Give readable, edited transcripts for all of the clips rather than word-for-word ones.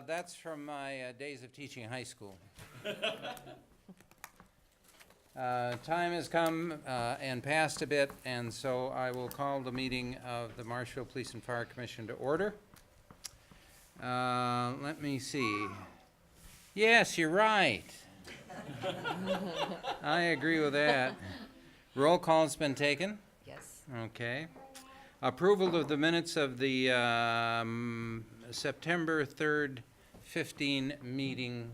That's from my days of teaching high school. Time has come and passed a bit, and so I will call the meeting of the Marshfield Police and Fire Commission to order. Let me see. Yes, you're right. I agree with that. Roll call's been taken. Yes. Okay. Approval of the minutes of the September 3rd, 15 meeting.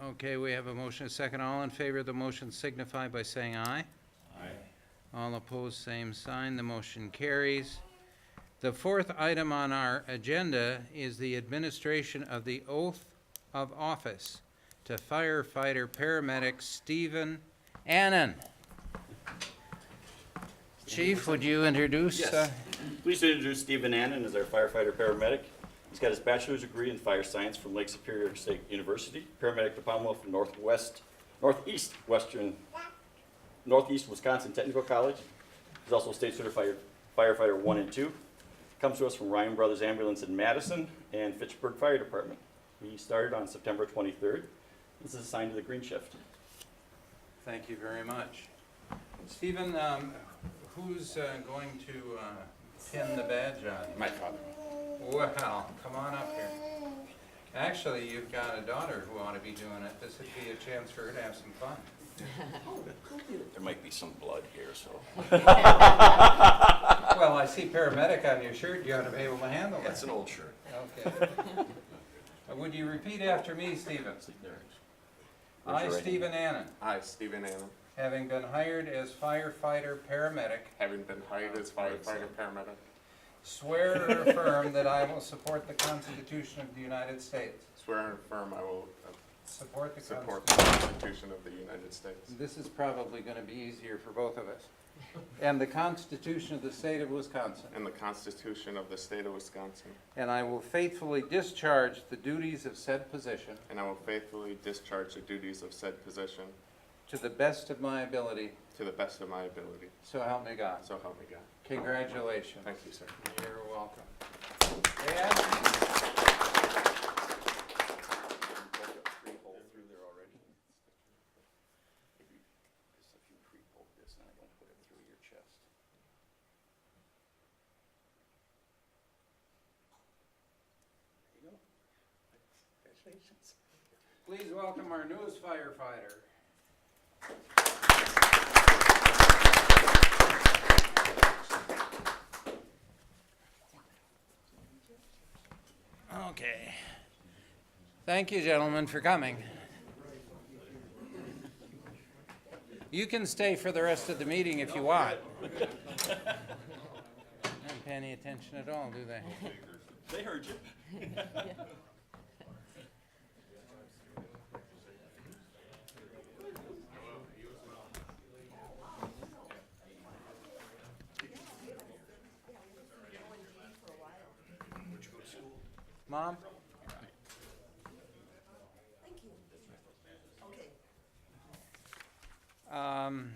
Okay, we have a motion, a second. All in favor of the motion signify by saying aye. Aye. All opposed, same sign. The motion carries. The fourth item on our agenda is the administration of the oath of office to firefighter paramedic Stephen Annan. Chief, would you introduce? Yes. Pleased to introduce Stephen Annan as our firefighter paramedic. He's got his bachelor's degree in fire science from Lake Superior State University, paramedic diploma from Northeast Wisconsin Technical College. He's also a state certified firefighter 1 and 2. Comes to us from Ryan Brothers Ambulance in Madison and Fitchburg Fire Department. He started on September 23rd. This is assigned to the green shift. Thank you very much. Stephen, who's going to pin the badge on? My father. Well, come on up here. Actually, you've got a daughter who ought to be doing it. This would be a chance for her to have some fun. There might be some blood here, so. Well, I see paramedic on your shirt. You ought to be able to handle it. That's an old shirt. Okay. Would you repeat after me, Stephen? I, Stephen Annan, I, Stephen Annan, having been hired as firefighter paramedic, having been hired as firefighter paramedic, swear or affirm that I will support the Constitution of the United States. swear and affirm I will Support the support the Constitution. Constitution of the United States This is probably going to be easier for both of us. And the Constitution of the State of Wisconsin. and the Constitution of the State of Wisconsin, And I will faithfully discharge the duties of said position and I will faithfully discharge the duties of said position to the best of my ability. to the best of my ability. So help me God. So help me God. Congratulations. Thank you, sir. You're welcome. Dad? Please welcome our newest firefighter. Okay. Thank you, gentlemen, for coming. You can stay for the rest of the meeting if you want. Not pay any attention at all, do they? They heard you. Mom?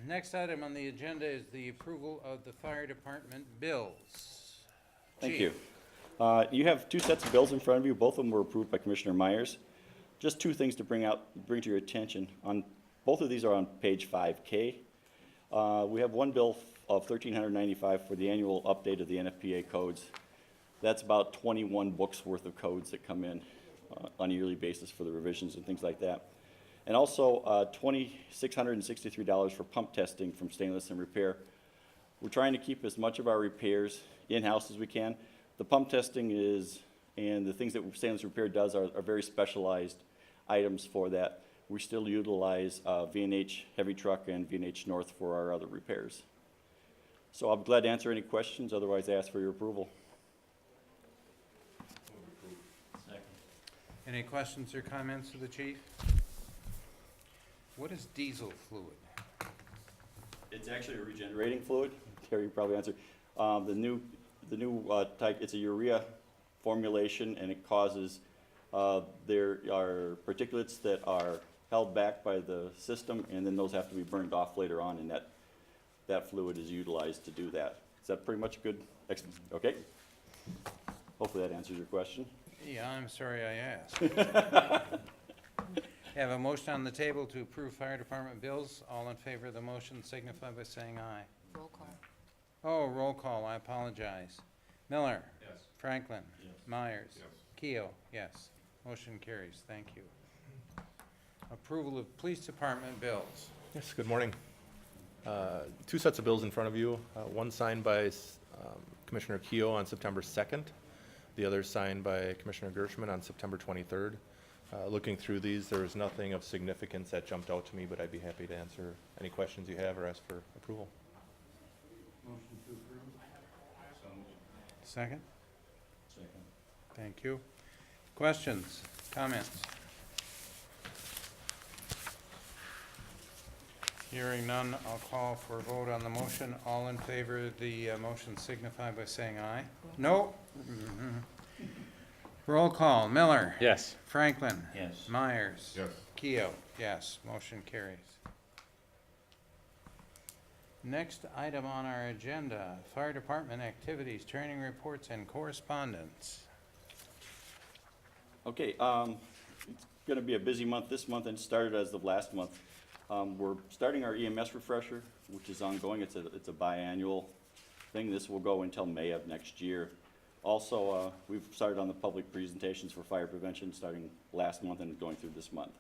Next item on the agenda is the approval of the fire department bills. Thank Chief. you. You have two sets of bills in front of you. Both of them were approved by Commissioner Myers. Just two things to bring to your attention. Both of these are on page 5K. We have one bill of $1,395 for the annual update of the NFPA codes. That's about 21 books worth of codes that come in on a yearly basis for the revisions and things like that. And also $2,663 for pump testing from Stainless and Repair. We're trying to keep as much of our repairs in-house as we can. The pump testing and the things that Stainless Repair does are very specialized items for that. We still utilize V&H Heavy Truck and V&H North for our other repairs. So I'm glad to answer any questions, otherwise I ask for your approval. Any questions or comments of the chief? What is diesel fluid? It's actually a regenerating fluid. Terry probably answered. The new type, it's a urea formulation, and it causes, there are particulates that are held back by the system, and then those have to be burned off later on, and that fluid is utilized to do that. Is that pretty much a good, okay? Hopefully that answers your question. Yeah, I'm sorry I asked. Have a motion on the table to approve fire department bills. All in favor of the motion signify by saying aye. Roll call. Oh, roll call, I apologize. Miller? Yes. Franklin? Yes. Myers? Yes. Keel? Yes. Motion carries, thank you. Approval of police department bills. Yes, good morning. Two sets of bills in front of you. One signed by Commissioner Keough on September 2nd. The other signed by Commissioner Gershman on September 23rd. Looking through these, there was nothing of significance that jumped out to me, but I'd be happy to answer any questions you have or ask for approval. Second? Second. Thank you. Questions, comments? Hearing none, I'll call for a vote on the motion. All in favor of the motion signify by saying aye. No? Mhm. Roll call, Miller? Yes. Franklin? Yes. Myers? Yes. Keo? Yes, motion carries. Next item on our agenda, fire department activities, training reports, and correspondence. Okay, it's gonna be a busy month this month and started as of last month. We're starting our EMS refresher, which is ongoing. It's a biannual thing. This will go until May of next year. Also, we've started on the public presentations for fire prevention starting last month and going through this month.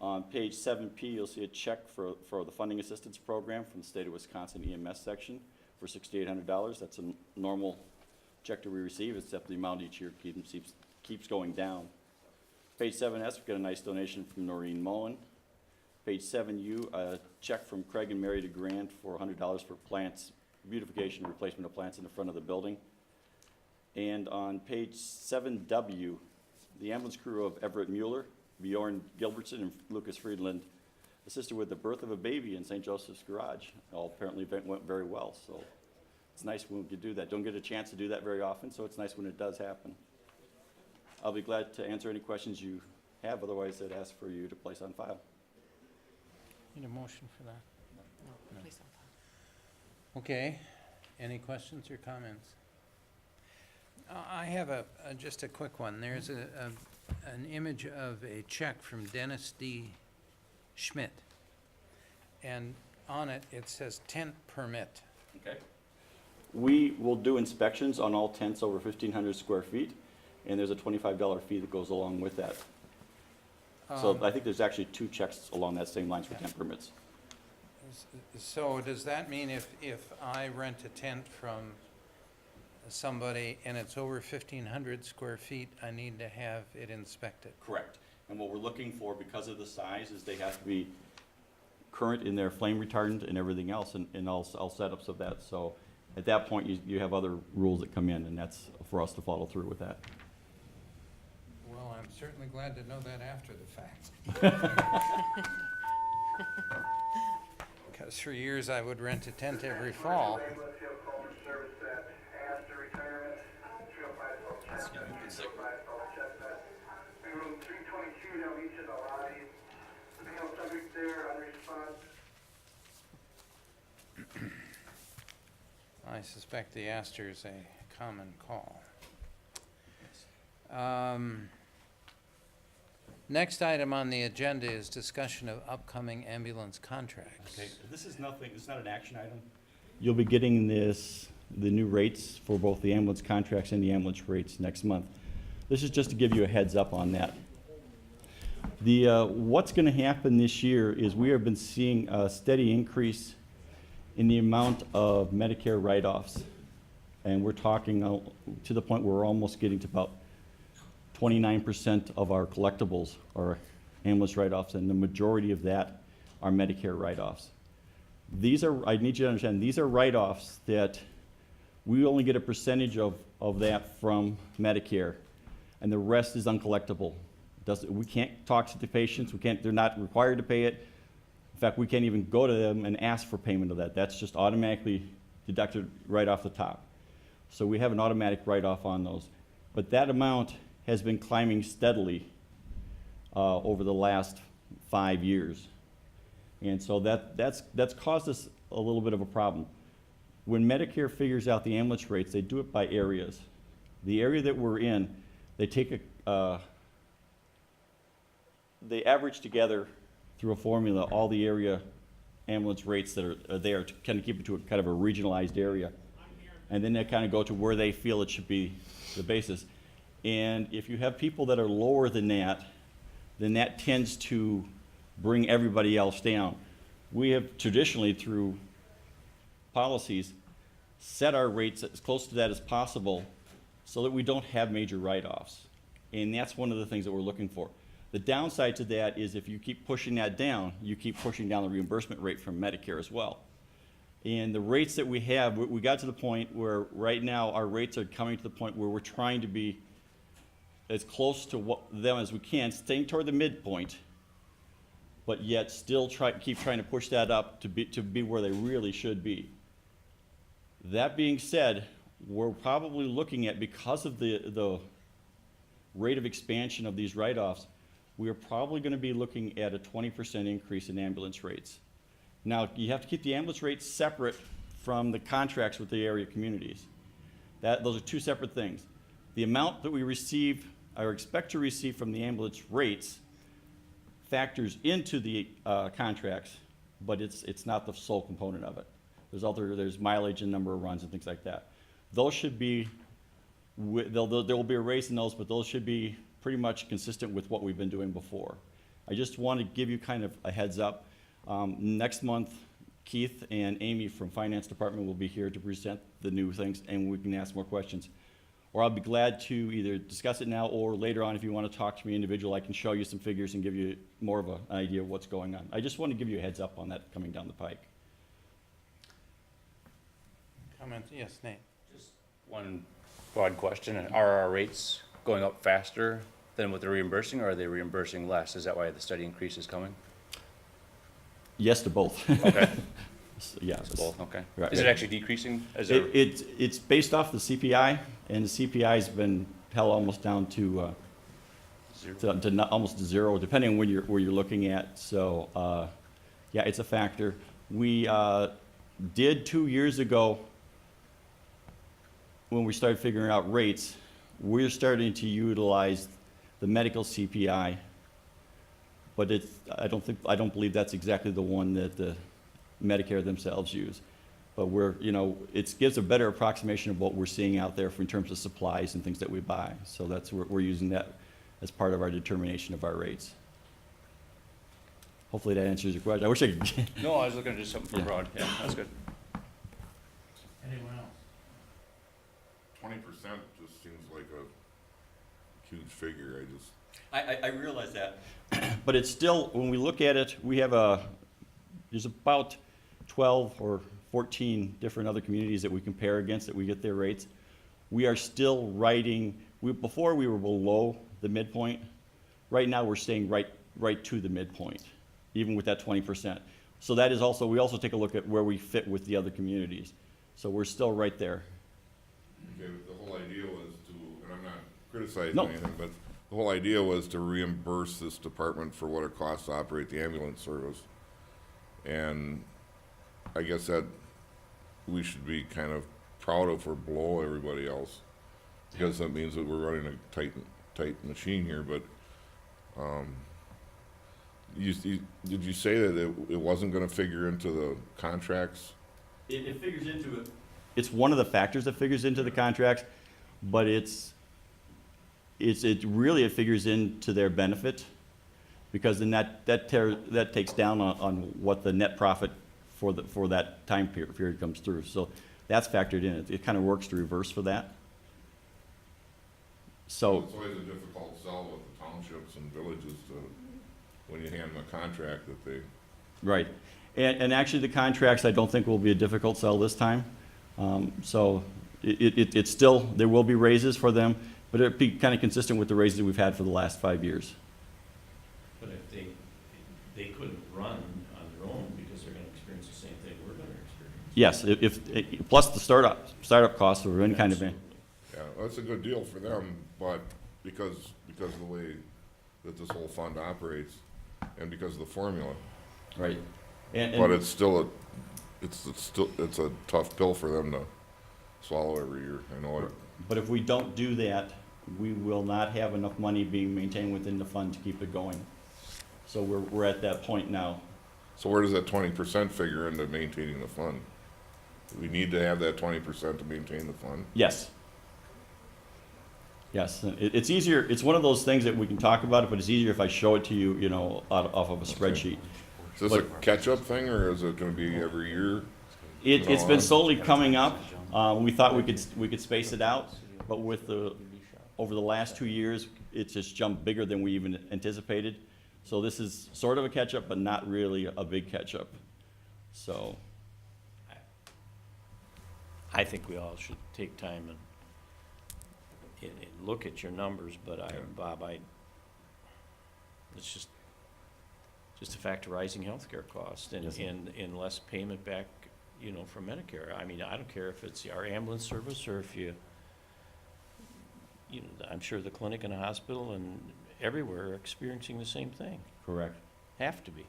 On page 7P, you'll see a check for the funding assistance program from the state of Wisconsin EMS section for $6,800. That's a normal check that we receive, except the amount each year keeps going down. Page 7S, we've got a nice donation from Noreen Mullen. Page 7U, a check from Craig and Mary DeGrand for $100 for plants, beautification, replacement of plants in the front of the building. And on page 7W, the ambulance crew of Everett Mueller, Bjorn Gilbertson, and Lucas Friedland assisted with the birth of a baby in St. Joseph's Garage. All apparently went very well, so it's nice when we can do that. Don't get a chance to do that very often, so it's nice when it does happen. I'll be glad to answer any questions you have, otherwise I'd ask for you to place on file. Need a motion for that? No, please don't file. Okay, any questions or comments? I have just a quick one. There's an image of a check from Dennis D. Schmidt. And on it, it says tent permit. Okay. We will do inspections on all tents over 1,500 square feet, and there's a $25 fee that goes along with that. So I think there's actually two checks along that same lines for tent permits. So does that mean if I rent a tent from somebody and it's over 1,500 square feet, I need to have it inspected? Correct. And what we're looking for, because of the size, is they have to be current in their flame retardant and everything else, and all setups of that. So at that point, you have other rules that come in, and that's for us to follow through with that. Well, I'm certainly glad to know that after the fact. Because for years I would rent a tent every fall. Room 322, now each of the lobbies. The male subject there on response. I suspect the Astor's a common call. Next item on the agenda is discussion of upcoming ambulance contracts. Okay, this is nothing, it's not an action item. You'll be getting the new rates for both the ambulance contracts and the ambulance rates next month. This is just to give you a heads up on that. What's gonna happen this year is we have been seeing a steady increase in the amount of Medicare write-offs. And we're talking to the point where we're almost getting to about 29% of our collectibles are ambulance write-offs, and the majority of that are Medicare write-offs. I need you to understand, these are write-offs that we only get a percentage of that from Medicare, and the rest is uncollectible. We can't talk to the patients, they're not required to pay it. In fact, we can't even go to them and ask for payment of that. That's just automatically deducted right off the top. So we have an automatic write-off on those. But that amount has been climbing steadily over the last 5 years. And so that's caused us a little bit of a problem. when Medicare figures out the ambulance rates, they do it by areas. The area that we're in, they take they average together through a formula all the area ambulance rates that are there to kind of keep it to a kind of a regionalized area. And then they kind of go to where they feel it should be the basis. And if you have people that are lower than that, then that tends to bring everybody else down. We have traditionally, through policies, set our rates as close to that as possible so that we don't have major write-offs. And that's one of the things that we're looking for. The downside to that is if you keep pushing that down, you keep pushing down the reimbursement rate from Medicare as well. And the rates that we have, we got to the point where right now our rates are coming to the point where we're trying to be as close to them as we can, staying toward the midpoint, but yet still keep trying to push that up to be where they really should be. That being said, we're probably looking at, because of the rate of expansion of these write-offs, we are probably going to be looking at a 20% increase in ambulance rates. Now, you have to keep the ambulance rates separate from the contracts with the area communities. Those are two separate things. The amount that we receive or expect to receive from the ambulance rates factors into the contracts, but it's not the sole component of it. There's mileage and number of runs and things like that. Those should be, there will be a raise in those, but those should be pretty much consistent with what we've been doing before. I just want to give you kind of a heads up. Next month, Keith and Amy from Finance Department will be here to present the new things, and we can ask more questions. Or I'll be glad to either discuss it now or later on if you want to talk to me individually. I can show you some figures and give you more of an idea of what's going on. I just want to give you a heads up on that coming down the pike. Comments? Yes, Nate? Just one broad question. Are our rates going up faster than what they're reimbursing, or are they reimbursing less? Is that why the steady increase is coming? Yes to both. Okay. Yeah. It's both, okay. Right. Is it actually decreasing? Is there, It's based off the CPI, and the CPI's been held almost down to almost to zero, depending on where you're looking at. So, yeah, it's a factor. We did 2 years ago, when we started figuring out rates, we're starting to utilize the medical CPI, but I don't believe that's exactly the one that the Medicare themselves use. But it gives a better approximation of what we're seeing out there in terms of supplies and things that we buy. So we're using that as part of our determination of our rates. Hopefully that answers your question. I wish I could. no, I was looking at just something for Yeah. broad. Yeah, that's good. Anyone else? 20% just seems like a huge figure. I realize that. But it's still, when we look at it, there's about 12 or 14 different other communities that we compare against that we get their rates. We are still before we were below the midpoint. Right now we're staying right to the midpoint, even with that 20%. So that is also, we also take a look at where we fit with the other communities. So we're still right there. Okay, but the whole idea was to, and I'm not criticizing No. anything, but the whole idea was to reimburse this department for what it costs to operate the ambulance service. And I guess that we should be kind of proud of or below everybody else, because that means that we're running a tight machine here. But did you say that it wasn't going to figure into the contracts? It figures into it. It's one of the factors that figures into the contracts, but it figures into their benefit, because then that takes down on what the net profit for that time period comes through. So that's factored in. It kind of works to reverse for that. So It's always a difficult sell with the townships and villages when you hand them a contract that they. right, and actually the contracts I don't think will be a difficult sell this time. So it's still, there will be raises for them, but it'll be kind of consistent with the raises we've had for the last 5 years. But if they couldn't run on their own because they're gonna experience the same thing we're gonna experience. Yes, plus the startup costs or any kind of. Absolutely. Yeah, well, that's a good deal for them, but because of the way that this whole fund operates and because of the formula. Right. And But it's still it's still, it's a tough pill for them to swallow every year, I know it. But if we don't do that, we will not have enough money being maintained within the fund to keep it going. So we're at that point now. So where does that 20% figure into maintaining the fund? We need to have that 20% to maintain the fund. Yes. Yes, it's easier, it's one of those things that we can talk about it, but it's easier if I show it to you, you know, off of a spreadsheet. Is this a catch-up thing, or is it gonna be every year? It's been slowly coming up. We thought we could space it out, but over the last 2 years, it's just jumped bigger than we even anticipated. So this is sort of a catch-up, but not really a big catch-up. So, I think we all should take time and look at your numbers, but Bob, it's just a fact of rising healthcare costs Yes, sir. and less payment back, you know, from Medicare. I mean, I don't care if it's our ambulance service or if you know, I'm sure the clinic and the hospital and everywhere are experiencing the same thing. correct. Have to be.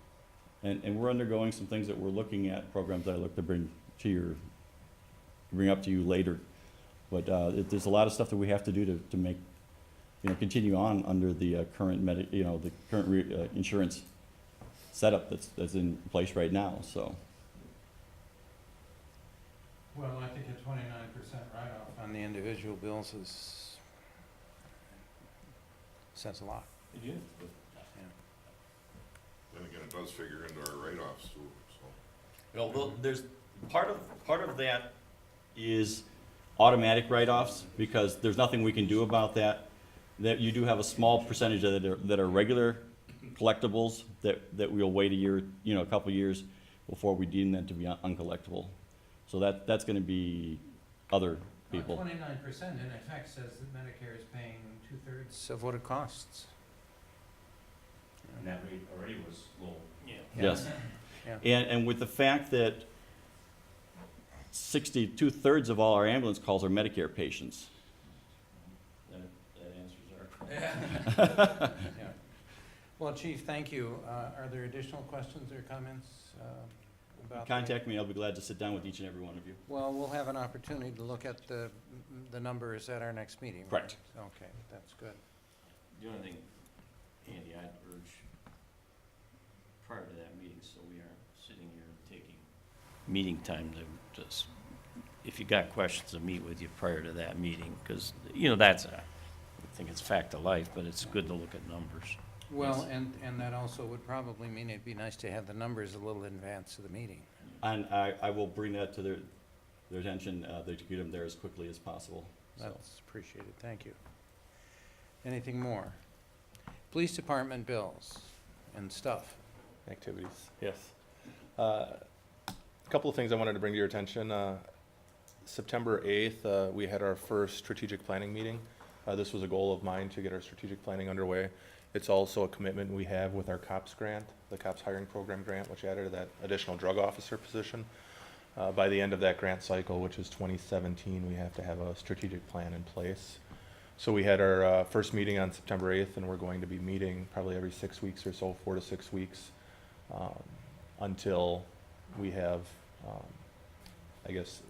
And we're undergoing some things that we're looking at, programs that I look to bring up to you later. But there's a lot of stuff that we have to do to make, you know, continue on under the current the current insurance setup that's in place right now, so. Well, I think a 29% write-off on the individual bills says a lot. It is, Then again, it does figure into our write-offs too, so. You know, well, there's, part of that is automatic write-offs, because there's nothing we can do about that. That you do have a small percentage that are regular collectibles that we'll wait a year, you know, a couple years before we deem them to be uncollectible. So that's gonna be other people. 29% in effect says that Medicare is paying 2/3 of what it costs. and that rate already was low. Yeah. Yes. Yeah. And with the fact that 2/3 of all our ambulance calls are Medicare patients. That answers our question. Yeah. Well, Chief, thank you. Are there additional questions or comments about? Contact me, I'll be glad to sit down with each and every one of you. Well, we'll have an opportunity to look at the numbers at our next meeting. right? Correct. Okay, that's good. The only thing, Andy, I'd urge prior to that meeting, so we aren't sitting here taking meeting time to just, if you got questions, to meet with you prior to that meeting, because, you know, I think it's a fact of life, but it's good to look at numbers. Well, and that also would probably mean it'd be nice to have the numbers a little in advance of the meeting. And I will bring that to their attention, to get them there as quickly as possible. So. That's appreciated, thank you. Anything more? Police department bills and stuff. Activities, yes. A couple of things I wanted to bring to your attention. September 8th, we had our first strategic planning meeting. This was a goal of mine to get our strategic planning underway. It's also a commitment we have with our COPS grant, the COPS hiring program grant, which added that additional drug officer position. By the end of that grant cycle, which is 2017, we have to have a strategic plan in place. So we had our first meeting on September 8th, and we're going to be meeting probably every 6 weeks or so, 4 to 6 weeks, until we have, I guess,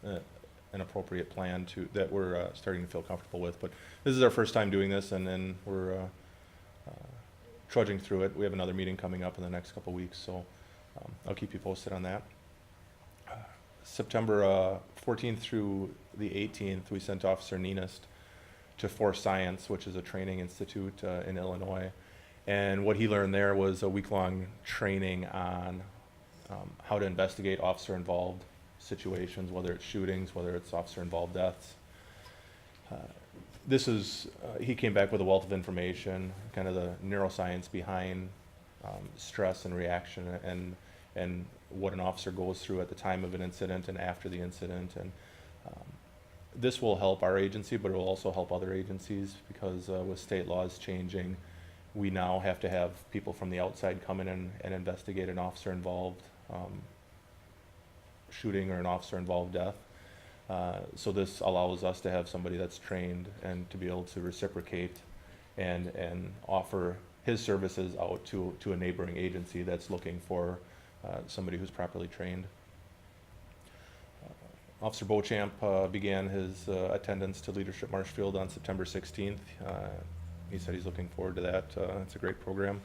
an appropriate plan that we're starting to feel comfortable with. But this is our first time doing this, and then we're trudging through it. We have another meeting coming up in the next couple weeks, so I'll keep you posted on that. September 14th through the 18th, we sent Officer Nenist to Force Science, which is a training institute in Illinois. And what he learned there was a week-long training on how to investigate officer-involved situations, whether it's shootings, whether it's officer-involved deaths. He came back with a wealth of information, kind of the neuroscience behind stress and reaction, and what an officer goes through at the time of an incident and after the incident. And this will help our agency, but it will also help other agencies, because with state laws changing, we now have to have people from the outside come in and investigate an officer-involved shooting or an officer-involved death. So this allows us to have somebody that's trained and to be able to reciprocate and offer his services out to a neighboring agency that's looking for somebody who's properly trained. Officer Beauchamp began his attendance to Leadership Marshfield on September 16th. He said he's looking forward to that. It's a great program.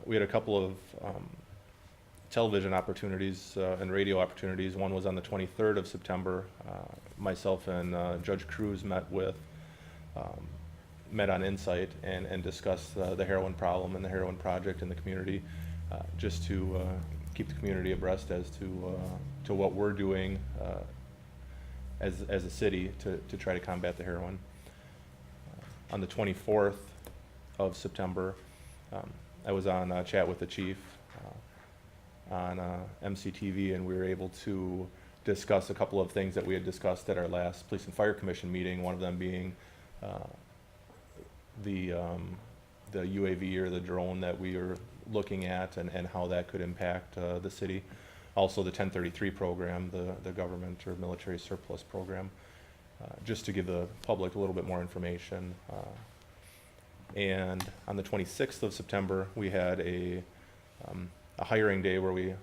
We had a couple of television opportunities and radio opportunities. One was on the 23rd of September. Myself and Judge Cruz met on Insight and discussed the heroin problem and the heroin project in the community, just to keep the community abreast as to what we're doing as a city to try to combat the heroin. On the 24th of September, I was on Chat with the Chief on MCTV, and we were able to discuss a couple of things that we had discussed at our last Police and Fire Commission meeting, one of them being the UAV or the drone that we were looking at and how that could impact the city. Also the 1033 program, the government or military surplus program, just to give the public a little bit more information. And on the 26th of September, we had a hiring day where we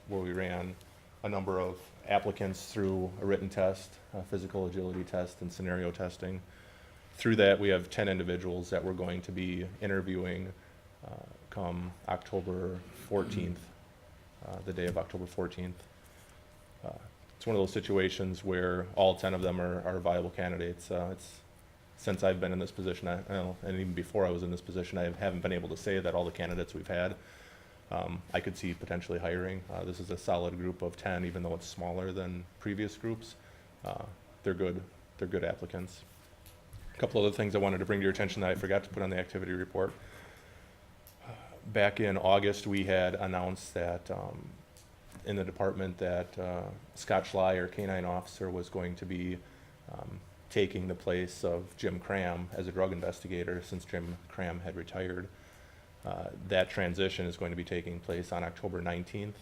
ran a number of applicants through a written test, a physical agility test, and scenario testing. Through that, we have 10 individuals that we're going to be interviewing come October 14th, the day of October 14th. It's one of those situations where all 10 of them are viable candidates. Since I've been in this position, and even before I was in this position, I haven't been able to say that all the candidates we've had I could see potentially hiring. This is a solid group of 10, even though it's smaller than previous groups. They're good applicants. A couple other things I wanted to bring to your attention that I forgot to put on the activity report. Back in August, we had announced that in the department that Scott Schley, our canine officer, was going to be taking the place of Jim Cram as a drug investigator since Jim Cram had retired. That transition is going to be taking place on October 19th.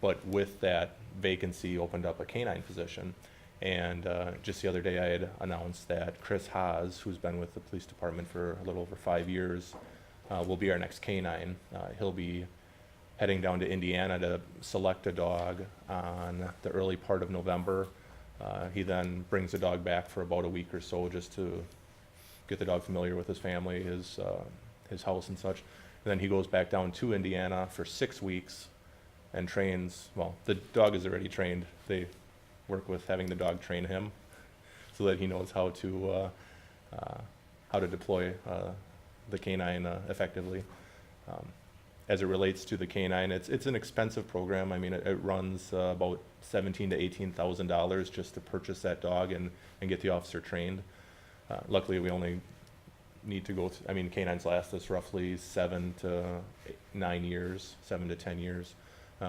But with that vacancy opened up a canine position. And just the other day I had announced that Chris Haas, who's been with the police department for a little over 5 years, will be our next canine. He'll be heading down to Indiana to select a dog on the early part of November. He then brings the dog back for about a week or so just to get the dog familiar with his family, his house and such. And then he goes back down to Indiana for 6 weeks and trains. Well, the dog is already trained. They work with having the dog train him so that he knows how to deploy the canine effectively. As it relates to the canine, it's an expensive program. I mean, it runs about $17,000 to $18,000 just to purchase that dog and get the officer trained. Luckily, we only need to go I mean, canines last us roughly 7 to 9 years, 7 to 10 years.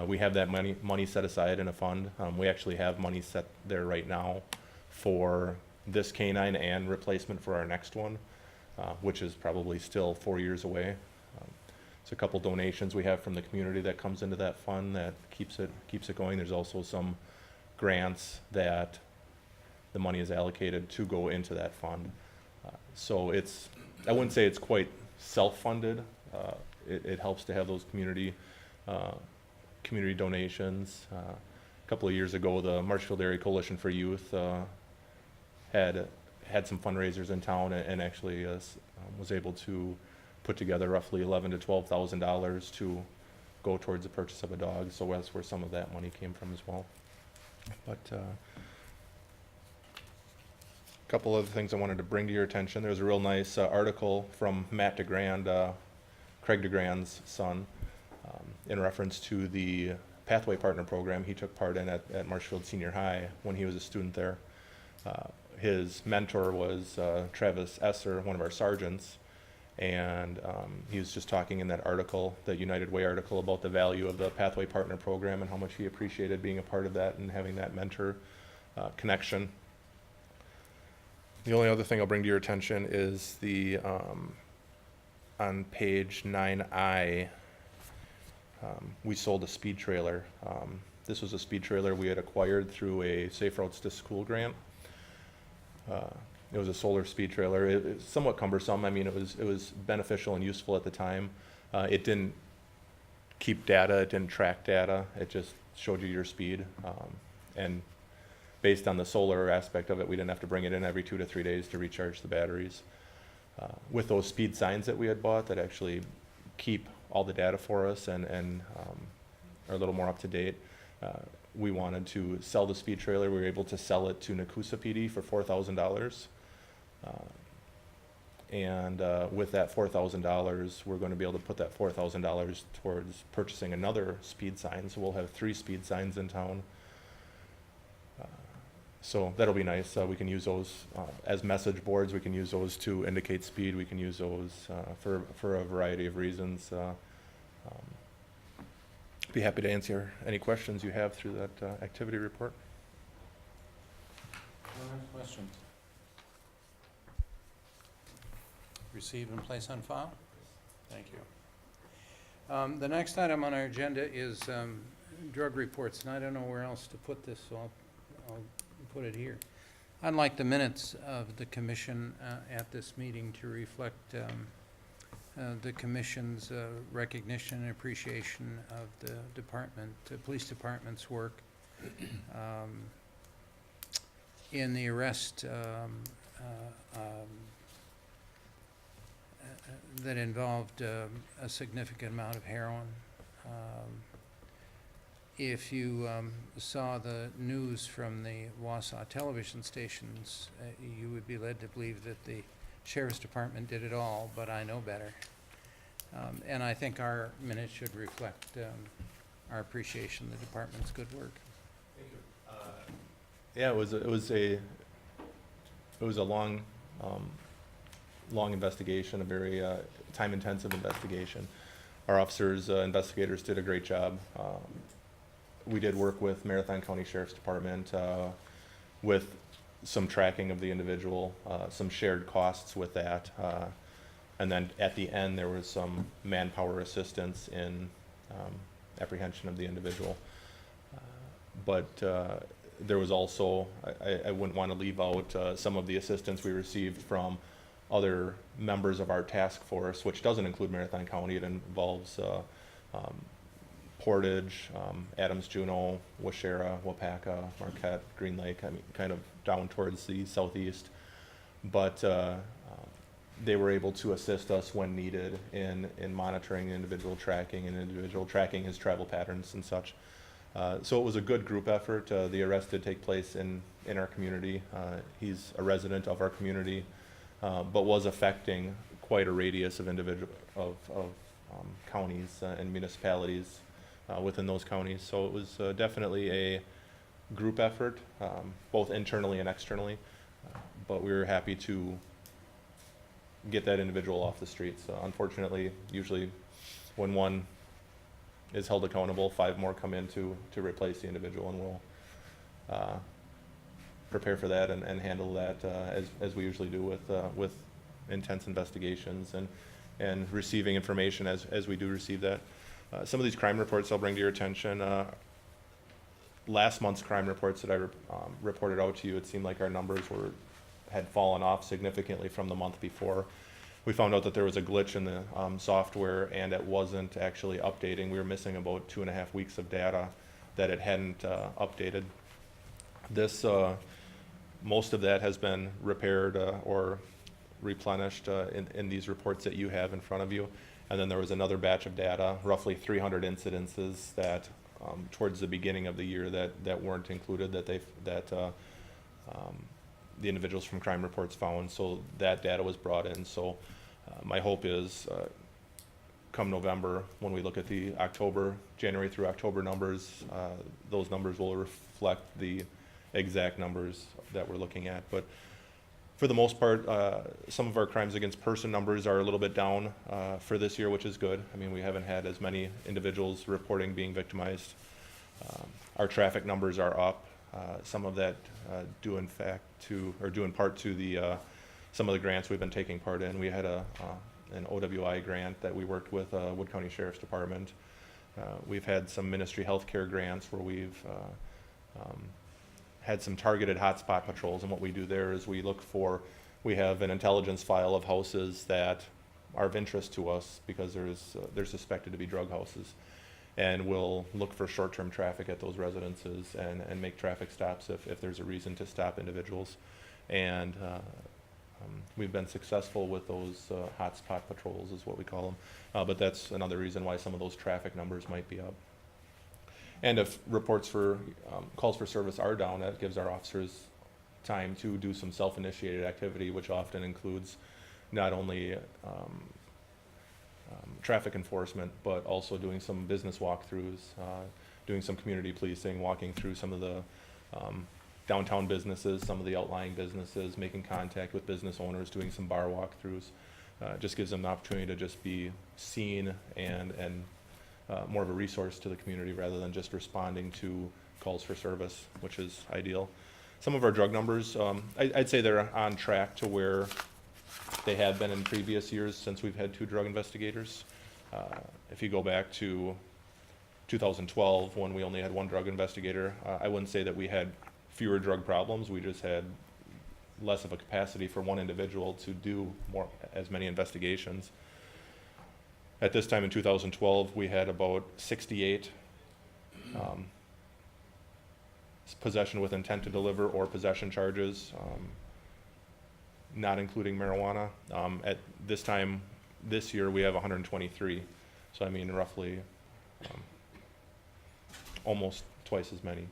We have that money set aside in a fund. We actually have money set there right now for this canine and replacement for our next one, which is probably still 4 years away. It's a couple donations we have from the community that comes into that fund that keeps it going. There's also some grants that the money is allocated to go into that fund. So I wouldn't say it's quite self-funded. It helps to have those community donations. A couple of years ago, the Marshfield Area Coalition for Youth had some fundraisers in town and actually was able to put together roughly $11,000 to $12,000 to go towards the purchase of a dog. So that's where some of that money came from as well. But a couple other things I wanted to bring to your attention. There's a real nice article from Matt DeGrand, Craig DeGrand's son, in reference to the Pathway Partner Program he took part in at Marshfield Senior High when he was a student there. His mentor was Travis Esser, one of our sergeants, and he was just talking in that article, the United Way article, about the value of the Pathway Partner Program and how much he appreciated being a part of that and having that mentor connection. The only other thing I'll bring to your attention is the on page 9I, we sold a speed trailer. This was a speed trailer we had acquired through a Safe Routes to School grant. It was a solar speed trailer. It's somewhat cumbersome. I mean, it was beneficial and useful at the time. It didn't keep data. It didn't track data. It just showed you your speed. And based on the solar aspect of it, we didn't have to bring it in every 2 to 3 days to recharge the batteries. With those speed signs that we had bought that actually keep all the data for us and are a little more up to date, we wanted to sell the speed trailer. We were able to sell it to Nakusa PD for $4,000. And with that $4,000, we're going to be able to put that $4,000 towards purchasing another speed sign. So we'll have 3 speed signs in town. So that'll be nice. We can use those as message boards. We can use those to indicate speed. We can use those for a variety of reasons. Be happy to answer any questions you have through that activity report. Questions? Receive and place on file? Thank you. The next item on our agenda is drug reports, and I don't know where else to put this, so I'll put it here. I'd like the minutes of the commission at this meeting to reflect the commission's recognition and appreciation of the department, the police department's work in the arrest that involved a significant amount of heroin. If you saw the news from the Wausau television stations, you would be led to believe that the Sheriff's Department did it all, but I know better. And I think our minutes should reflect our appreciation of the department's good work. Yeah, it was a long investigation, a very time-intensive investigation. Our officers, investigators did a great job. We did work with Marathon County Sheriff's Department with some tracking of the individual, some shared costs with that. And then at the end, there was some manpower assistance in apprehension of the individual. But there was also, I wouldn't want to leave out some of the assistance we received from other members of our task force, which doesn't include Marathon County. It involves Portage, Adams, Juneau, Waushara, Wapaka, Marquette, Green Lake, I mean, kind of down towards the southeast. But they were able to assist us when needed in monitoring individual tracking and individual tracking his travel patterns and such. So it was a good group effort. The arrest did take place in our community. He's a resident of our community, but was affecting quite a radius of counties and municipalities within those counties. So it was definitely a group effort, both internally and externally. But we were happy to get that individual off the streets. Unfortunately, usually when one is held accountable, 5 more come in to replace the individual, and we'll prepare for that and handle that as we usually do with intense investigations and receiving information as we do receive that. Some of these crime reports I'll bring to your attention. Last month's crime reports that I reported out to you, it seemed like our numbers had fallen off significantly from the month before. We found out that there was a glitch in the software, and it wasn't actually updating. We were missing about 2.5 weeks of data that it hadn't updated. This, most of that has been repaired or replenished in these reports that you have in front of you. And then there was another batch of data, roughly 300 incidences that towards the beginning of the year that weren't included, that the individuals from crime reports found. So that data was brought in. So my hope is come November, when we look at the January through October numbers, those numbers will reflect the exact numbers that we're looking at. But for the most part, some of our crimes against person numbers are a little bit down for this year, which is good. I mean, we haven't had as many individuals reporting being victimized. Our traffic numbers are up. Some of that due in part to the some of the grants we've been taking part in. We had an OWI grant that we worked with Wood County Sheriff's Department. We've had some ministry healthcare grants where we've had some targeted hotspot patrols, and what we do there is we have an intelligence file of houses that are of interest to us because they're suspected to be drug houses. and we'll look for short-term traffic at those residences and make traffic stops if there's a reason to stop individuals. And we've been successful with those hotspot patrols is what we call them. But that's another reason why some of those traffic numbers might be up. And if reports for calls for service are down, that gives our officers time to do some self-initiated activity, which often includes not only traffic enforcement, but also doing some business walkthroughs, doing some community policing, walking through some of the downtown businesses, some of the outlying businesses, making contact with business owners, doing some bar walkthroughs. Just gives them the opportunity to just be seen and more of a resource to the community rather than just responding to calls for service, which is ideal. Some of our drug numbers, I'd say they're on track to where they have been in previous years since we've had 2 drug investigators. If you go back to 2012, when we only had 1 drug investigator, I wouldn't say that we had fewer drug problems. We just had less of a capacity for one individual to do as many investigations. At this time in 2012, we had about 68 possession with intent to deliver or possession charges, not including marijuana. At this time, this year, we have 123. So I mean, roughly almost twice as many.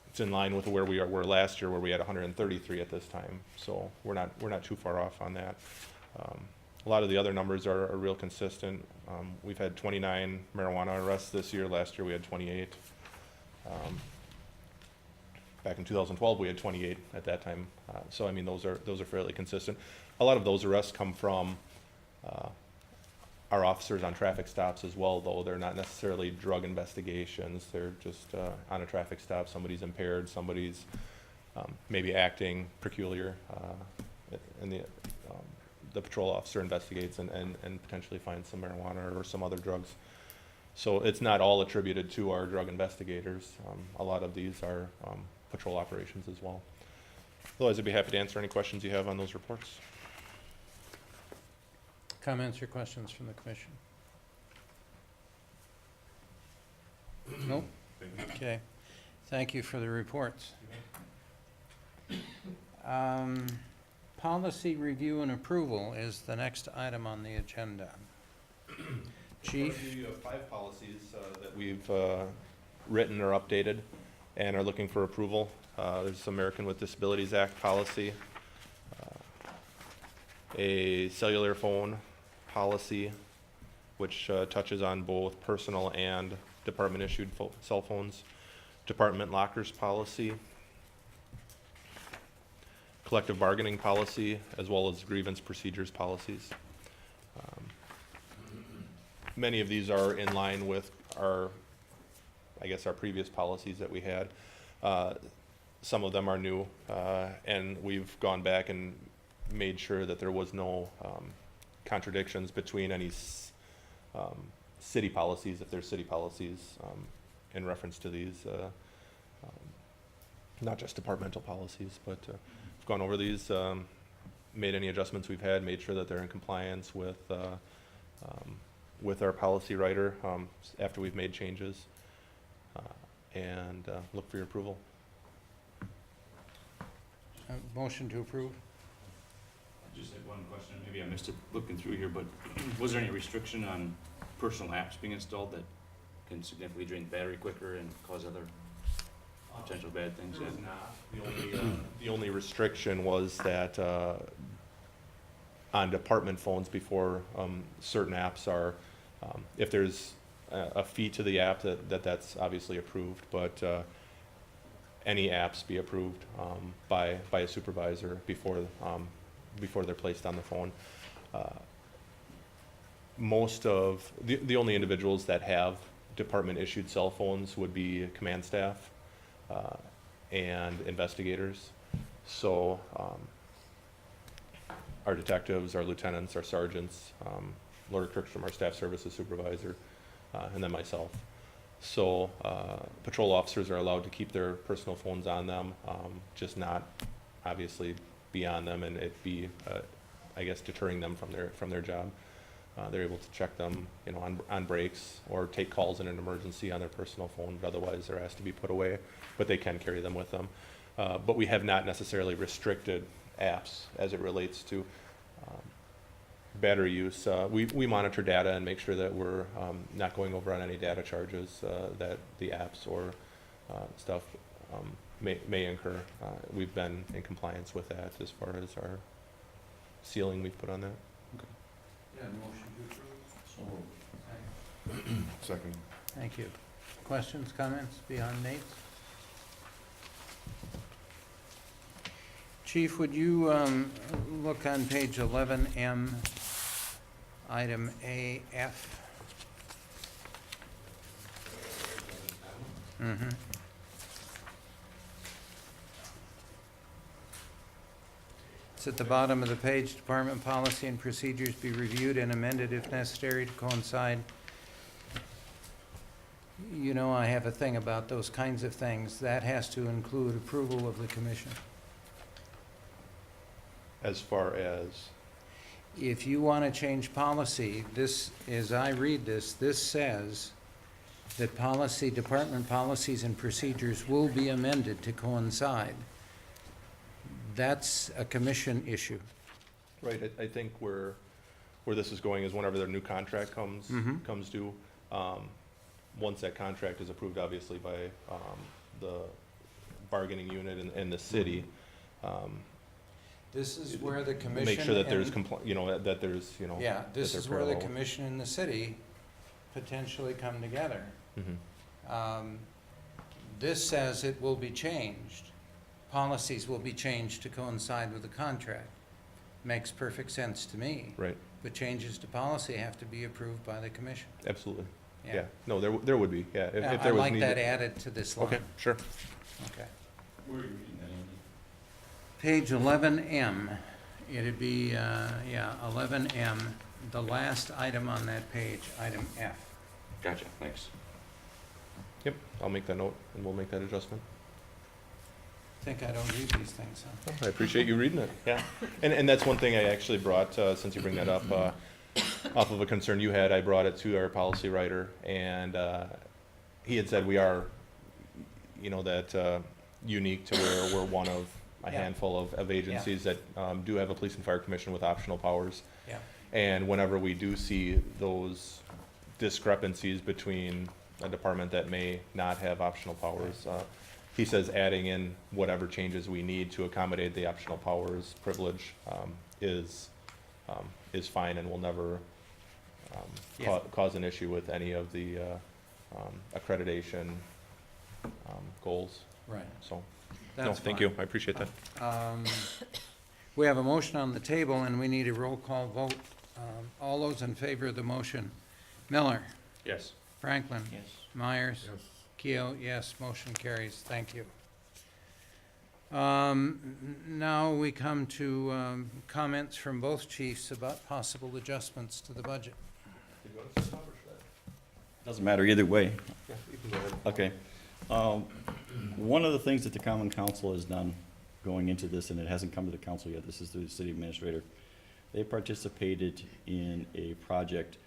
It's in line with where we were last year, where we had 133 at this time. So we're not too far off on that. A lot of the other numbers are real consistent. We've had 29 marijuana arrests this year. Last year we had 28. Back in 2012 we had 28 at that time. So I mean those are fairly consistent. A lot of those arrests come from our officers on traffic stops as well, though they're not necessarily drug investigations. They're just on a traffic stop. Somebody's impaired. Somebody's maybe acting peculiar, and the patrol officer investigates and potentially finds some marijuana or some other drugs. So it's not all attributed to our drug investigators. A lot of these are patrol operations as well. Otherwise, I'd be happy to answer any questions you have on those reports. Comments or questions from the commission? Nope. Okay. Thank you for the reports. Policy review and approval is the next item on the agenda. Chief? You have 5 policies that we've written or updated and are looking for approval. There's American with Disabilities Act policy, a cellular phone policy, which touches on both personal and department-issued cell phones, department lockers policy, collective bargaining policy, as well as grievance procedures policies. Many of these are in line with our previous policies that we had. Some of them are new, and we've gone back and made sure that there was no contradictions between any city policies, if there's city policies in reference to these, not just departmental policies, but we've gone over these, made any adjustments we've had, made sure that they're in compliance with our policy writer after we've made changes, and look for your approval. Motion to approve? Just had one question, maybe I missed it looking through here, but was there any restriction on personal apps being installed that can significantly drain the battery quicker and cause other potential bad things? There was not. The only restriction was that on department phones before certain apps are, if there's a fee to the app, that's obviously approved, but any apps be approved by a supervisor before they're placed on the phone. Most of the only individuals that have department issued cell phones would be command staff and investigators. So our detectives, our lieutenants, our sergeants, Laura Kirkstrom, our staff services supervisor, and then myself. So patrol officers are allowed to keep their personal phones on them, just not obviously be on them, and it be, deterring them from their job. They're able to check them, you know, on breaks or take calls in an emergency on their personal phone, but otherwise they're asked to be put away, but they can carry them with them. But we have not necessarily restricted apps as it relates to battery use. We monitor data and make sure that we're not going over on any data charges that the apps or stuff may incur. We've been in compliance with that as far as our ceiling we've put on that. Yeah, motion to approve. So, Second. Thank you. Questions, comments beyond Nate's? Chief, would you look on page 11M, item AF? Mm-hmm. It's at the bottom of the page, department policy and procedures be reviewed and amended if necessary to coincide. You know, I have a thing about those kinds of things. That has to include approval of the commission. As far as, If you want to change policy, this, as I read this says that policy, department policies and procedures will be amended to coincide. That's a commission issue. right, I think where this is going is whenever their new contract comes due, once that contract is approved, obviously by the bargaining unit and the city, This is where the commission. make sure that there's and- you know, that there's, you know. Yeah, this that is they're where the parallel. commission and the city potentially come together. Mhm. This says it will be changed. Policies will be changed to coincide with the contract. Makes perfect sense to me. Right, But changes to policy have to be approved by the commission. absolutely. Yeah, no, there would be, yeah, Yeah, if I there was like need. that added to this line. Okay, sure. Okay. Where are you reading that, Andy? Page 11M, it'd be, 11M, the last item on that page, item F. Gotcha, thanks. Yep, I'll make that note and we'll make that adjustment. Think I don't read these things, huh? I appreciate you reading it, yeah. And that's one thing I actually brought, since you bring that up, off of a concern you had, I brought it to our policy writer, and he had said we are, you know, that unique to where we're one of a Yeah. handful of agencies that do have a police and fire commission with optional powers. Yeah. And whenever we do see those discrepancies between a department that may not have optional powers, he says adding in whatever changes we need to accommodate the optional powers privilege is fine and will never Yeah. cause an issue with any of the accreditation goals. Right. So, no, That's thank fine. you, I appreciate that. We have a motion on the table, and we need a roll call vote. All those in favor of the motion? Miller? Yes. Franklin? yes. Myers? Yes. Keo, yes, motion carries. Thank you. Now we come to comments from both chiefs about possible adjustments to the budget. Doesn't matter either way. Yeah, you can go ahead. Okay. One of the things that the Common Council has done going into this, and it hasn't come to the council yet, this is through the city administrator, they participated in a project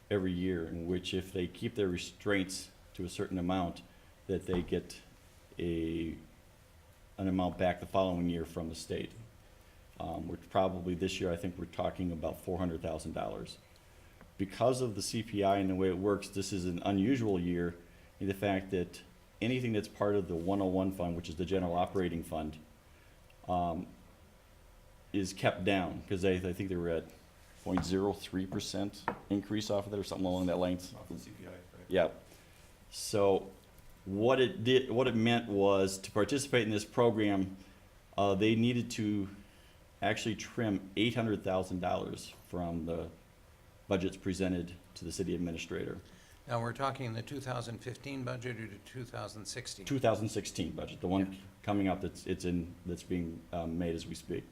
every year in which if they keep their restraints to a certain amount, that they get an amount back the following year from the state. Which probably this year, I think we're talking about $400,000. Because of the CPI and the way it works, this is an unusual year in the fact that anything that's part of the 101 fund, which is the general operating fund, is kept down, because I think they were at 0.03% increase off of that or something along that length. Off the CPI, right? Yeah. So what it meant was to participate in this program, they needed to actually trim $800,000 from the budgets presented to the city administrator. Now, we're talking the 2015 budget or the 2016? 2016 budget, the one Yes. coming up that's being made as we speak.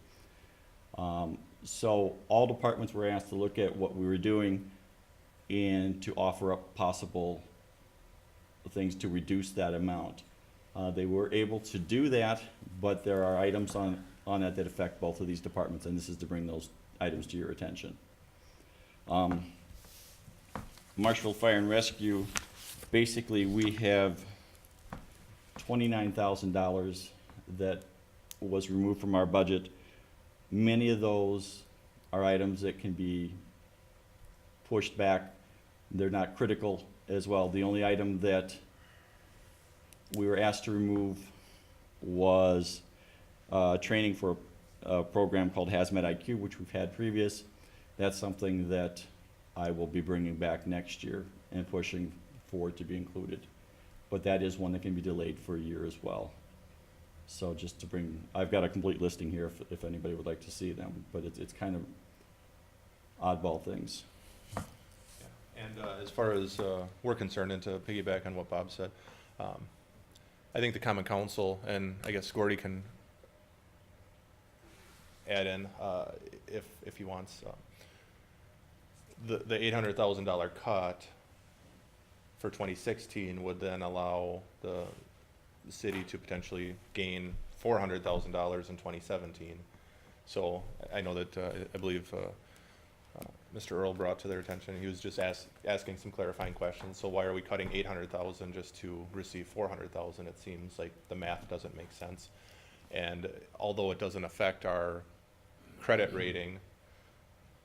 So all departments were asked to look at what we were doing and to offer up possible things to reduce that amount. They were able to do that, but there are items on that that affect both of these departments, and this is to bring those items to your attention. Marshville Fire and Rescue, basically, we have $29,000 that was removed from our budget. Many of those are items that can be pushed back. They're not critical as well. The only item that we were asked to remove was training for a program called Hazmat IQ, which we've had previous. That's something that I will be bringing back next year and pushing for it to be included. But that is one that can be delayed for a year as well. So just to bring, I've got a complete listing here if anybody would like to see them, but it's kind of oddball things. And as far as we're concerned, and to piggyback on what Bob said, I think the Common Council, and I guess Gordy can add in if he wants, the $800,000 cut for 2016 would then allow the city to potentially gain $400,000 in 2017. So I know that I believe Mr. Earl brought to their attention, he was just asking some clarifying questions. So why are we cutting $800,000 just to receive $400,000? It seems like the math doesn't make sense. And although it doesn't affect our credit rating,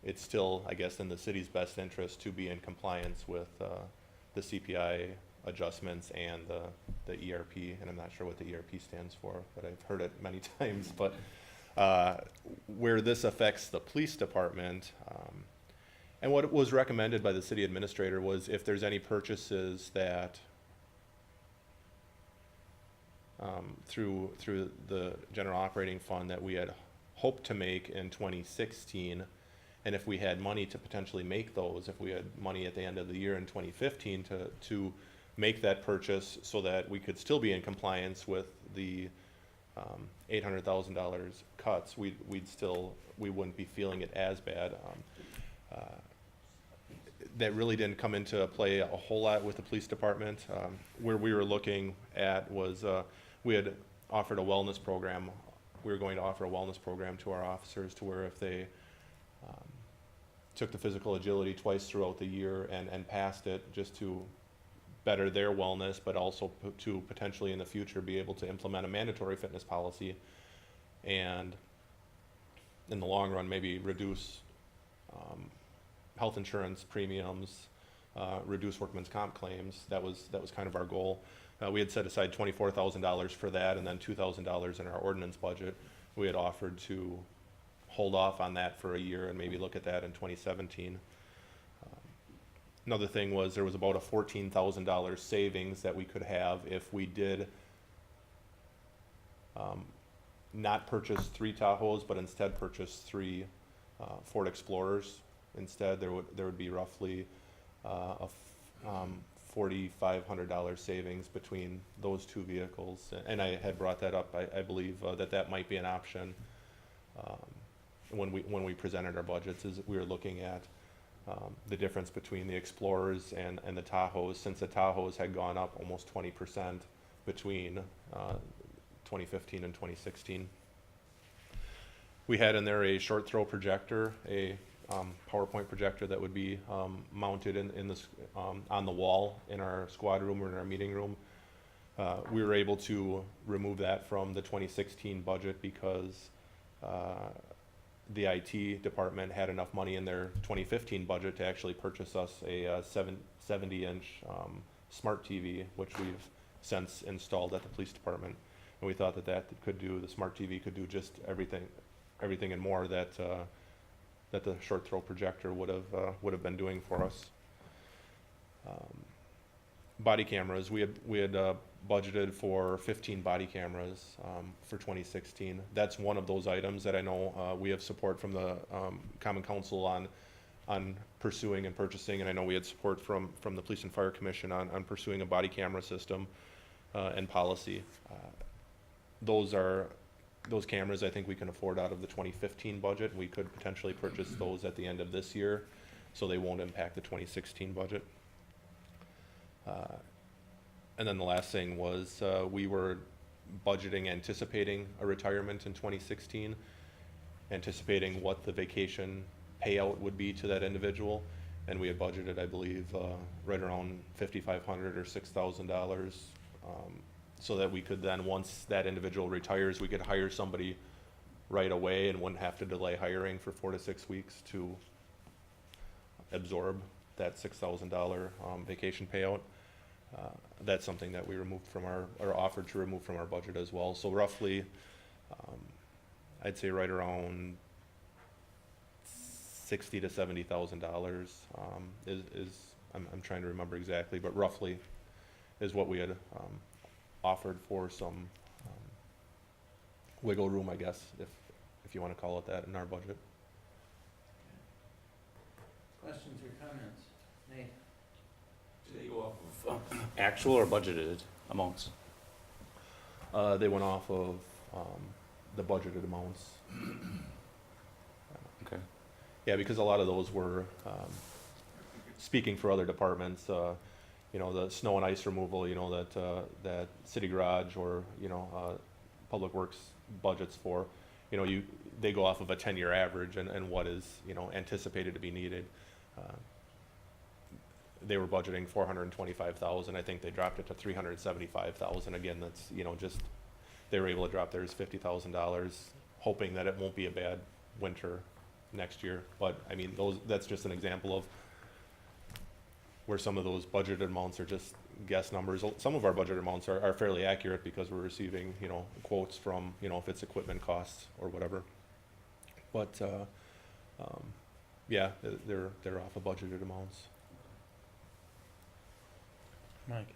it's still, I guess, in the city's best interest to be in compliance with the CPI adjustments and the ERP, and I'm not sure what the ERP stands for, but I've heard it many times. But where this affects the police department, and what was recommended by the city administrator was if there's any purchases that through the general operating fund that we had hoped to make in 2016, and if we had money to potentially make those, if we had money at the end of the year in 2015 to make that purchase so that we could still be in compliance with the $800,000 cuts, we wouldn't be feeling it as bad. That really didn't come into play a whole lot with the police department. Where we were looking at was we had offered a wellness program. We were going to offer a wellness program to our officers to where if they took the physical agility twice throughout the year and passed it, just to better their wellness, but also to potentially in the future be able to implement a mandatory fitness policy, and in the long run maybe reduce health insurance premiums, reduce workman's comp claims. That was kind of our goal. We had set aside $24,000 for that, and then $2,000 in our ordinance budget. We had offered to hold off on that for a year and maybe look at that in 2017. Another thing was there was about a $14,000 savings that we could have if we did not purchase 3 Tahoes, but instead purchase 3 Ford Explorers. Instead, there would be roughly a $4,500 savings between those 2 vehicles. And I had brought that up. I believe that might be an option. When we presented our budgets, is we were looking at the difference between the Explorers and the Tahoes, since the Tahoes had gone up almost 20% between 2015 and 2016. We had in there a short throw projector, a PowerPoint projector that would be mounted in this on the wall in our squad room or in our meeting room. We were able to remove that from the 2016 budget because the IT department had enough money in their 2015 budget to actually purchase us a 70-inch smart TV, which we've since installed at the police department. And we thought that could do, the smart TV could do just everything and more that the short throw projector would have been doing for us. Body cameras, we had budgeted for 15 body cameras for 2016. That's one of those items that I know we have support from the Common Council on pursuing and purchasing, and I know we had support from the Police and Fire Commission on pursuing a body camera system and policy. Those cameras I think we can afford out of the 2015 budget. We could potentially purchase those at the end of this year, so they won't impact the 2016 budget. And then the last thing was we were budgeting, anticipating a retirement in 2016, anticipating what the vacation payout would be to that individual. And we had budgeted, I believe, right around $5,500 or $6,000, so that we could then, once that individual retires, we could hire somebody right away and wouldn't have to delay hiring for 4 to 6 weeks to absorb that $6,000 vacation payout. That's something that we removed from or offered to remove from our budget as well. So roughly, I'd say right around $60,000 to $70,000 I'm trying to remember exactly, but roughly is what we had offered for some wiggle room, I guess, if you want to call it that, in our budget. Questions or comments? Nate? Do they go off of actual or budgeted amounts? They went off of the budgeted amounts. Okay. Yeah, because a lot of those were, speaking for other departments, you know, the snow and ice removal, you know, that city garage or, you know, public works budgets for, you know, they go off of a 10-year average and what is, you know, anticipated to be needed. They were budgeting $425,000. I think they dropped it to $375,000. Again, that's, you know, just, they were able to drop theirs $50,000, hoping that it won't be a bad winter next year. But I mean, that's just an example of where some of those budgeted amounts are just guess numbers. Some of our budgeted amounts are fairly accurate because we're receiving, you know, quotes from, you know, if it's equipment costs or whatever. But yeah, they're off of budgeted amounts. Mike?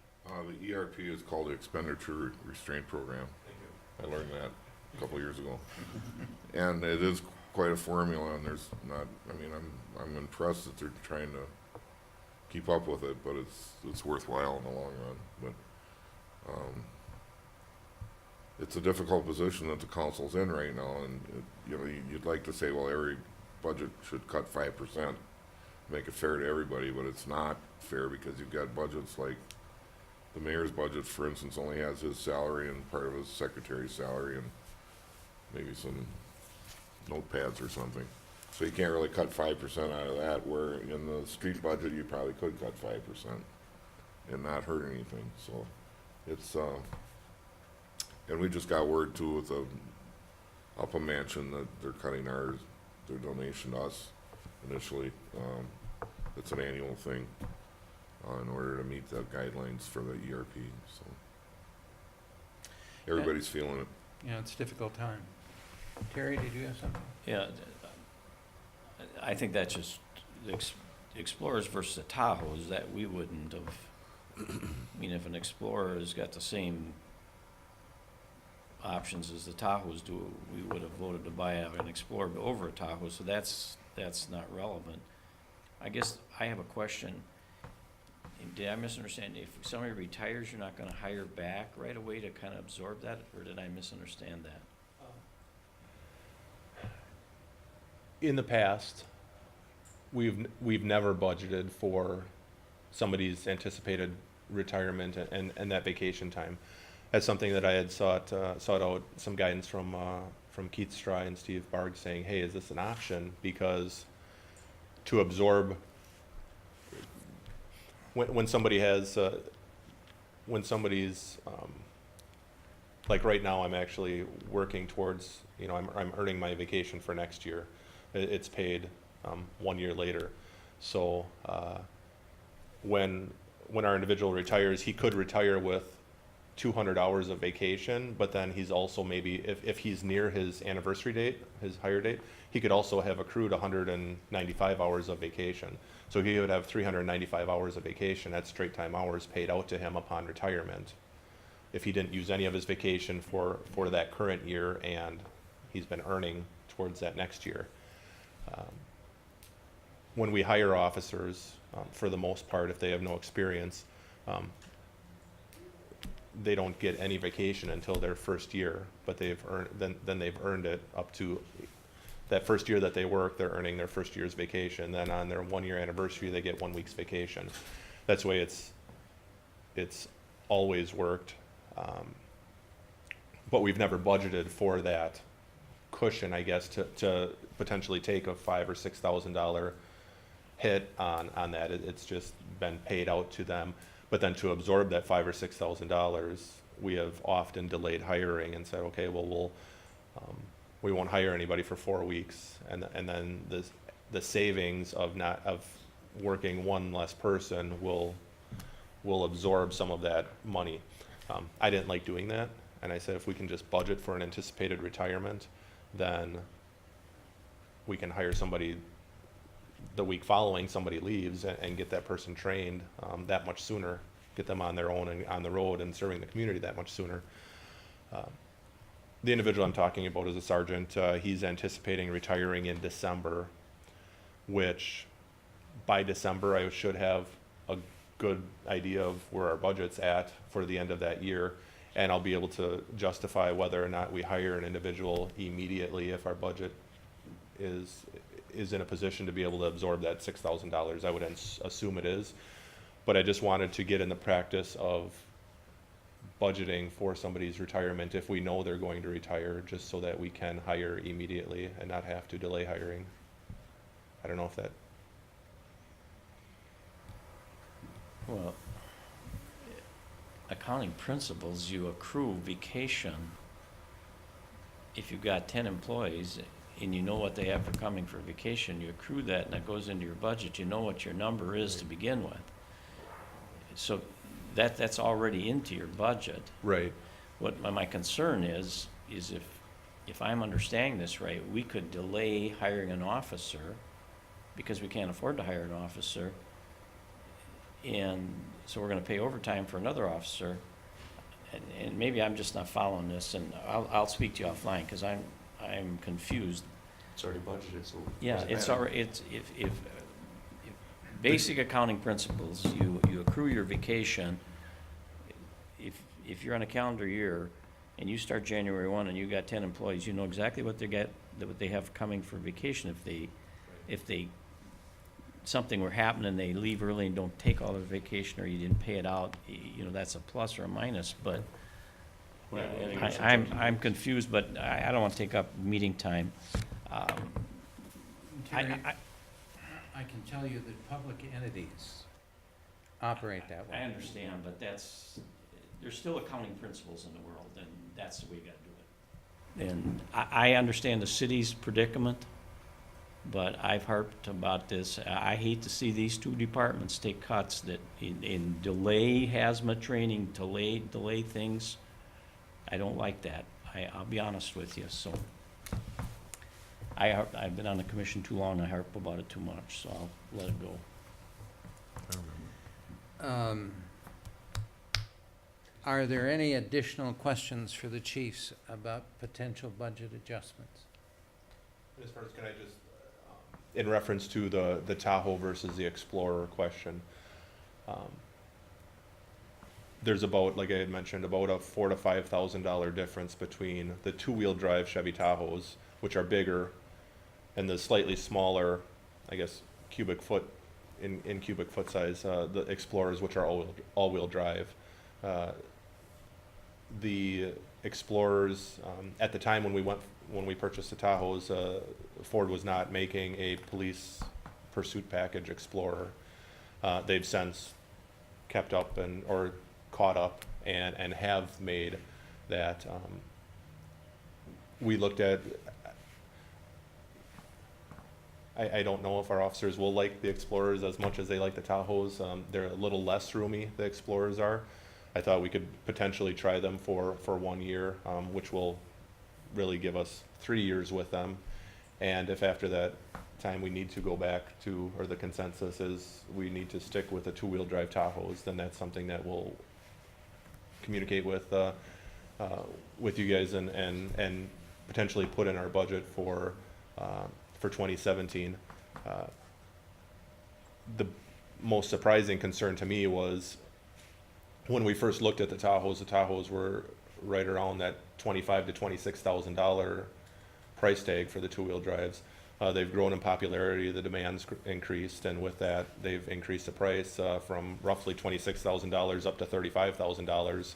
The ERP is called the Expenditure Restraint Program. I learned that a couple years ago. And it is quite a formula, and there's not, I mean, I'm impressed that they're trying to keep up with it, but it's worthwhile in the long run. But it's a difficult position that the council's in right now, and you know, you'd like to say, well, every budget should cut 5%, make it fair to everybody, but it's not fair because you've got budgets like the mayor's budget, for instance, only has his salary and part of his secretary's salary and maybe some notepads or something. So you can't really cut 5% out of that, where in the street budget, you probably could cut 5% and not hurt anything. So it's, and we just got word too with the Upham Mansion that they're cutting their donation to us initially. It's an annual thing in order to meet the guidelines for the ERP, so. Everybody's feeling it. Yeah, it's a difficult time. Terry, did you have something? Yeah, I think that's just the Explorers versus the Tahoes that we wouldn't have. I mean, if an Explorer has got the same options as the Tahoes do, we would have voted to buy an Explorer over a Tahoe, so that's not relevant. I guess I have a question. Did I misunderstand? If somebody retires, you're not gonna hire back right away to kind of absorb that, or did I misunderstand that? In the past, we've never budgeted for somebody's anticipated retirement and that vacation time. That's something that I had sought out some guidance from Keith Stry and Steve Barg, saying, hey, is this an option? Because to absorb, when somebody has, when somebody's, like right now, I'm actually working towards, you know, I'm earning my vacation for next year. It's paid 1 year later. So when our individual retires, he could retire with 200 hours of vacation, but then he's also maybe, if he's near his anniversary date, his hire date, he could also have accrued 195 hours of vacation. So he would have 395 hours of vacation, that's straight time hours paid out to him upon retirement, if he didn't use any of his vacation for that current year and he's been earning towards that next year. When we hire officers, for the most part, if they have no experience, they don't get any vacation until their first year, but they've earned, then they've earned it up to that first year that they work, they're earning their first year's vacation. Then on their 1 year anniversary, they get 1 week's vacation. That's the way it's always worked. But we've never budgeted for that cushion, I guess, to potentially take a $5,000 or $6,000 hit on that. It's just been paid out to them. But then to absorb that $5,000 or $6,000, we have often delayed hiring and said, okay, well, we won't hire anybody for 4 weeks, and then the savings of working one less person will absorb some of that money. I didn't like doing that, and I said if we can just budget for an anticipated retirement, then we can hire somebody the week following somebody leaves and get that person trained that much sooner, get them on their own and on the road and serving the community that much sooner. The individual I'm talking about is a sergeant. He's anticipating retiring in December, which by December I should have a good idea of where our budget's at for the end of that year, and I'll be able to justify whether or not we hire an individual immediately if our budget is in a position to be able to absorb that $6,000. I would assume it is, but I just wanted to get in the practice of budgeting for somebody's retirement if we know they're going to retire, just so that we can hire immediately and not have to delay hiring. I don't know if that. Well, accounting principles, you accrue vacation. If you've got 10 employees and you know what they have for coming for vacation, you accrue that and that goes into your budget. You know what your number is to begin with. So that's already into your budget. Right. What my concern is if I'm understanding this right, we could delay hiring an officer because we can't afford to hire an officer. And so we're gonna pay overtime for another officer. And maybe I'm just not following this, and I'll speak to you offline, because I'm confused. It's already budgeted, so. Yeah, doesn't it's matter. already, if basic accounting principles, you accrue your vacation. If you're on a calendar year and you start January 1 and you got 10 employees, you know exactly what they have coming for vacation. If something were happening, they leave early and don't take all their vacation, or you didn't pay it out, you know, that's a plus or a minus, but Well, I think it's I'm confused, but I don't want to take up meeting time. Terry, I can tell you that public entities operate that way. I understand, but there's still accounting principles in the world, and that's the way you gotta do it. And I understand the city's predicament, but I've harped about this. I hate to see these two departments take cuts that in delay hazmat training, delay things. I don't like that. I'll be honest with you, so. I've been on the commission too long, I harp about it too much, so I'll let it go. Are there any additional questions for the chiefs about potential budget adjustments? As far as, can I just, in reference to the Tahoe versus the Explorer question, there's about, like I had mentioned, about a $4,000 to $5,000 difference between the two-wheel drive Chevy Tahoes, which are bigger, and the slightly smaller, I guess, cubic foot size, the Explorers, which are all-wheel drive. The Explorers, at the time when we purchased the Tahoes, Ford was not making a police pursuit package Explorer. They've since kept up or caught up and have made that. We looked at, I don't know if our officers will like the Explorers as much as they like the Tahoes. They're a little less roomy, the Explorers are. I thought we could potentially try them for 1 year, which will really give us 3 years with them. And if after that time we need to go back to, or the consensus is we need to stick with the two-wheel drive Tahoes, then that's something that we'll communicate with you guys and potentially put in our budget for 2017. The most surprising concern to me was when we first looked at the Tahoes were right around that $25,000 to $26,000 price tag for the two-wheel drives. They've grown in popularity, the demand's increased, and with that, they've increased the price from roughly $26,000 up to $35,000.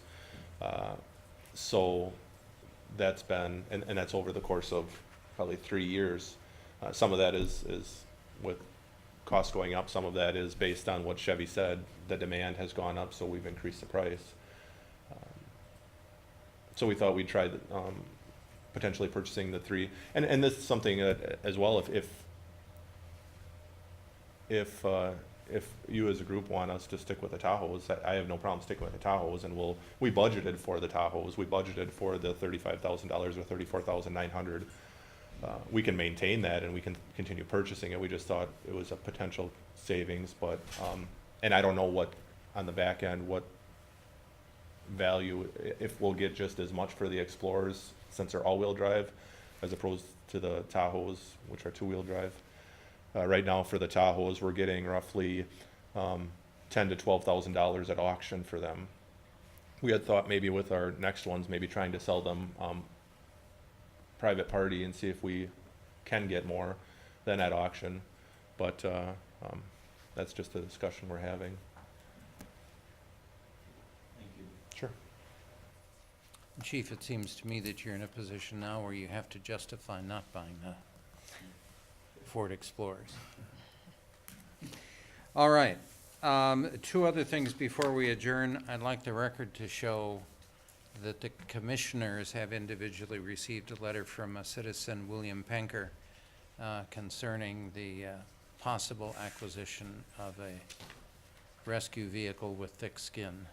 So that's been, and that's over the course of probably 3 years. Some of that is with cost going up, some of that is based on what Chevy said, the demand has gone up, so we've increased the price. So we thought we'd try potentially purchasing the 3, and this is something that as well, if you as a group want us to stick with the Tahoes, I have no problem sticking with the Tahoes, and we budgeted for the Tahoes, we budgeted for the $35,000 or $34,900. We can maintain that and we can continue purchasing it, we just thought it was a potential savings, but, and I don't know what, on the back end, what value, if we'll get just as much for the Explorers, since they're all-wheel drive, as opposed to the Tahoes, which are two-wheel drive. Right now for the Tahoes, we're getting roughly $10,000 to $12,000 at auction for them. We had thought maybe with our next ones, maybe trying to sell them private party and see if we can get more than at auction, but that's just a discussion we're having. Thank you. Sure. Chief, it seems to me that you're in a position now where you have to justify not buying the Ford Explorers. All right. 2 other things before we adjourn. I'd like the record to show that the commissioners have individually received a letter from a citizen, William Penker, concerning the possible acquisition of a rescue vehicle with thick skin.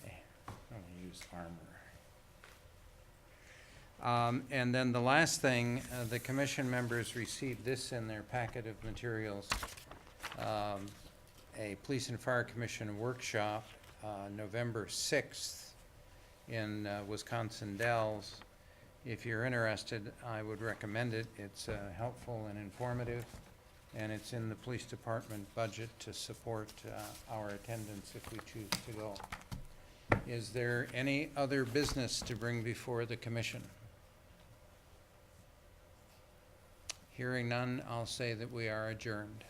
I don't want to use armor. And then the last thing, the commission members received this in their packet of materials, a Police and Fire Commission workshop, November 6th in Wisconsin Dells. If you're interested, I would recommend it. It's helpful and informative, and it's in the police department budget to support our attendance if we choose to go. Is there any other business to bring before the commission? Hearing none, I'll say that we are adjourned.